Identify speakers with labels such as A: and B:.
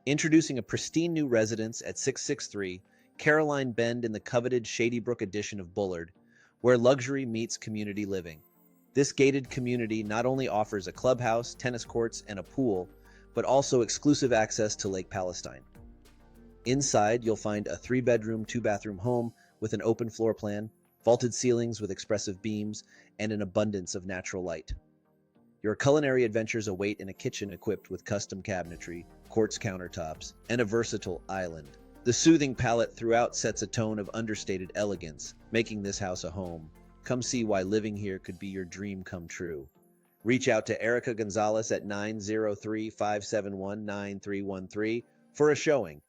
A: Introducing a pristine new residence at 663 Caroline Bend in the coveted Shady Brook edition of Bullard, where luxury meets community living. This gated community not only offers a clubhouse, tennis courts, and a pool, but also exclusive access to Lake Palestine. Inside, you'll find a 3-bedroom, 2-bathroom home with an open floor plan, vaulted ceilings with expressive beams, and an abundance of natural light. Your culinary adventures await in a kitchen equipped with custom cabinetry, quartz countertops, and a versatile island. The soothing palette throughout sets a tone of understated elegance, making this house a home. Come see why living here could be your dream come true. Reach out to Erica Gonzalez at 903-571-9313 for a showing